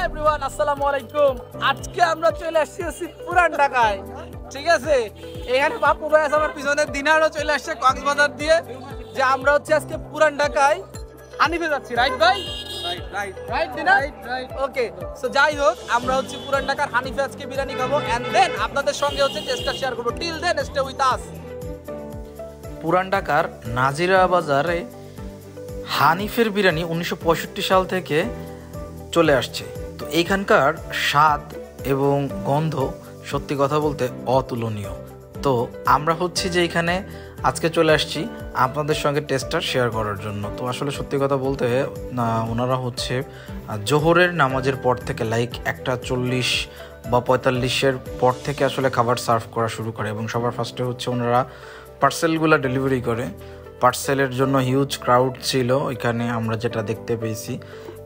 Everyone, আসসালামু আলাইকুম। আজকে আমরা চলে আসছি পুরান ঢাকায়, ঠিক আছে। এখানে বাপু ভাই আছে আমার পিছনে, দিনারও চলে আসছে কক্সবাজার দিয়ে। যে আমরা হচ্ছে আজকে পুরান ঢাকায় হানিফে যাচ্ছি, রাইট ভাই? রাইট দিনার, ওকে। সো যাই হোক, আমরা হচ্ছে পুরান ঢাকার হানিফে আজকে বিরিয়ানি খাবো, এন্ড দেন আপনাদের সঙ্গে হচ্ছে টেস্টটা শেয়ার করবো। Till then stay with us. পুরান ঢাকার নাজিরা বাজারে হানিফের বিরিয়ানি 1965 সাল থেকে চলে আসছে। তো এইখানকার স্বাদ এবং গন্ধ সত্যি কথা বলতে অতুলনীয়। তো আমরা হচ্ছে যে এখানে আজকে চলে আসছি আপনাদের সঙ্গে টেস্টটা শেয়ার করার জন্য। তো আসলে সত্যি কথা বলতে ওনারা হচ্ছে জোহরের নামাজের পর থেকে লাইক 1:40 বা 45-এর পর থেকে আসলে খাবার সার্ভ করা শুরু করে, এবং সবার ফার্স্টে হচ্ছে ওনারা পার্সেলগুলো ডেলিভারি করে। পার্সেলের জন্য হিউজ ক্রাউড ছিল এখানে, আমরা যেটা দেখতে পেয়েছি।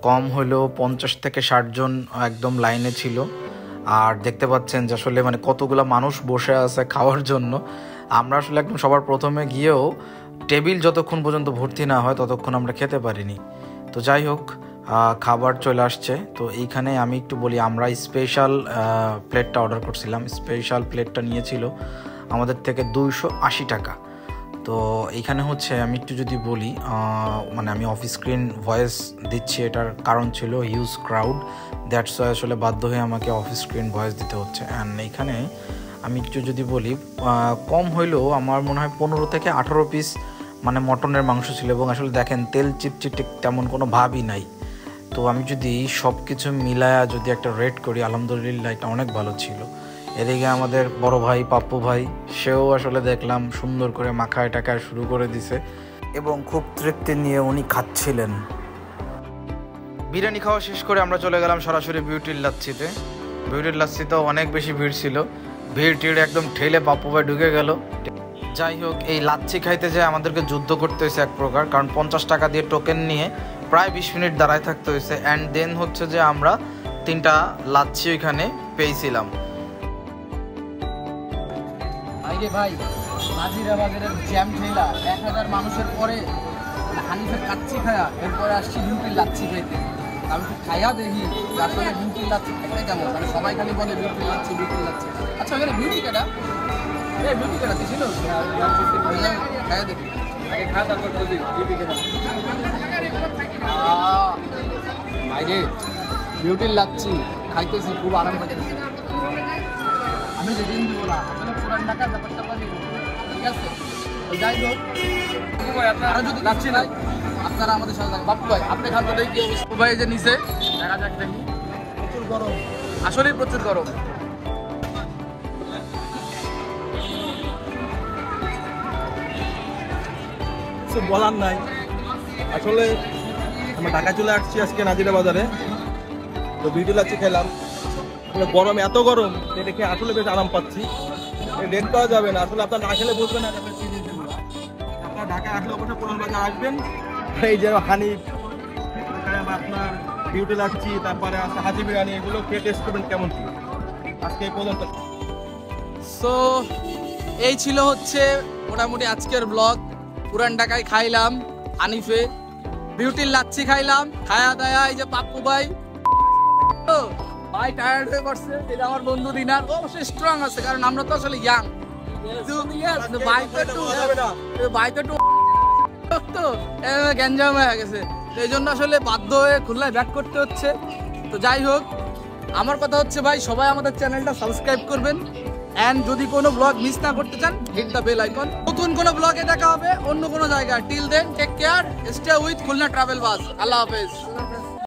কম হলেও 50 থেকে 60 জন একদম লাইনে ছিল। আর দেখতে পাচ্ছেন যে আসলে মানে কতগুলো মানুষ বসে আছে খাওয়ার জন্য। আমরা আসলে একদম সবার প্রথমে গিয়েও টেবিল যতক্ষণ পর্যন্ত ভর্তি না হয় ততক্ষণ আমরা খেতে পারিনি। তো যাই হোক, খাবার চলে আসছে। তো এইখানে আমি একটু বলি, আমরা স্পেশাল প্লেটটা অর্ডার করছিলাম। স্পেশাল প্লেটটা নিয়েছিল আমাদের থেকে 280 টাকা। তো এইখানে হচ্ছে আমি একটু যদি বলি, মানে আমি অফ স্ক্রিন ভয়েস দিচ্ছি, এটার কারণ ছিল হিউজ ক্রাউড, দ্যাটস ওয়াই আসলে বাধ্য হয়ে আমাকে অফ স্ক্রিন ভয়েস দিতে হচ্ছে। অ্যান্ড এইখানে আমি একটু যদি বলি, কম হইলেও আমার মনে হয় 15 থেকে 18 পিস মানে মটনের মাংস ছিল, এবং আসলে দেখেন তেল চিটচিটে তেমন কোনো ভাবই নাই। তো আমি যদি সব কিছু মিলায়া যদি একটা রেট করি, আলহামদুলিল্লাহ এটা অনেক ভালো ছিল। এদিকে আমাদের বড় ভাই পাপ্পু ভাই, সেও আসলে দেখলাম সুন্দর করে মাখায় টাকায় শুরু করে দিছে, এবং খুব তৃপ্তি নিয়ে উনি খাচ্ছিলেন। বিরিয়ানি খাওয়া শেষ করে আমরা চলে গেলাম সরাসরি বিউটির লাচ্ছিতে। বিউটির লাচ্ছিতেও অনেক বেশি ভিড় ছিল। ভিড় টিড় একদম ঠেলে পাপ্পু ভাই ঢুকে গেল। যাই হোক, এই লাচ্ছি খাইতে যায় আমাদেরকে যুদ্ধ করতে হয়েছে এক প্রকার, কারণ 50 টাকা দিয়ে টোকেন নিয়ে প্রায় 20 মিনিট দাঁড়ায় থাকতে হয়েছে। অ্যান্ড দেন হচ্ছে যে আমরা 3টা লাচ্ছি ওইখানে পেয়েছিলাম। ভাই নাজিরা বাজারের জ্যাম ঠেলা 1000 মানুষের পরে হানিফের কাচ্চি খায়া এরপরে আসছি বিউটির লাচ্ছি খেতে। আমি তো খাইয়া দেখি আসলে বিউটির লাচ্ছি খেতে কেমন, মানে সবাই খালি বলে বিউটির লাচ্ছি বিউটির লাচ্ছি। আচ্ছা, ওখানে বিউটি কেটা? বিউটি কেটা ছিল, খাইয়া দেখি ভাইরে বিউটির লাচ্ছি খাইতেছি, খুব আরাম পাইতেছি। আমি যেদিন দিব না আসলে পুরান ঢাকার ব্যাপারটা পারি, ঠিক আছে। যাই হোক, আপনারা যদি লাচ্ছি নাই আপনারা আমাদের সাথে থাকেন। বাপু ভাই আপনি খান তো দেখি বাপু ভাই যে নিচে দেখা যাক, দেখি প্রচুর গরম, আসলেই প্রচুর গরম। কিছু বলার নাই, আসলে আমরা ঢাকা চলে আসছি আজকে নাজিরা বাজারে। তো বিউটি লাচ্ছি খেলাম, গরম এত গরম এটা খেয়ে আসলে বেশ আরাম পাচ্ছি। রেট পাওয়া যাবে না, আসলে আপনার না খেলে বুঝবেন না। আপনার ঢাকায় আসলে অবশ্যই পুরান বাজার আসবেন। এই যে হানিফ, আপনার বিউটি লাচ্ছি, তারপরে আছে হাজি বিরিয়ানি, এগুলো খেয়ে টেস্ট করবেন কেমন কি। আজকে এই পর্যন্ত। সো এই ছিল হচ্ছে মোটামুটি আজকের ব্লগ। পুরান ঢাকায় খাইলাম হানিফে, বিউটির লাচ্ছি খাইলাম, খায়া দায়া এই যে পাপ্পু ভাই ভাই টায়ার্ড হয়ে পড়ছে। এটা আমার বন্ধু দিনার, অবশ্যই স্ট্রং আছে কারণ আমরা তো আসলে ইয়াং। ভাই তো একটু গ্যাঞ্জাম হয়ে গেছে, এই জন্য আসলে বাধ্য হয়ে খুলনায় ব্যাক করতে হচ্ছে। তো যাই হোক, আমার কথা হচ্ছে ভাই সবাই আমাদের চ্যানেলটা সাবস্ক্রাইব করবেন, এন্ড যদি কোনো ব্লগ মিস না করতে চান হিট দ্য বেল আইকন। নতুন কোনো ব্লগে দেখা হবে অন্য কোনো জায়গায়। Till then take care, stay with Khulna travel bus. আল্লাহ হাফেজ।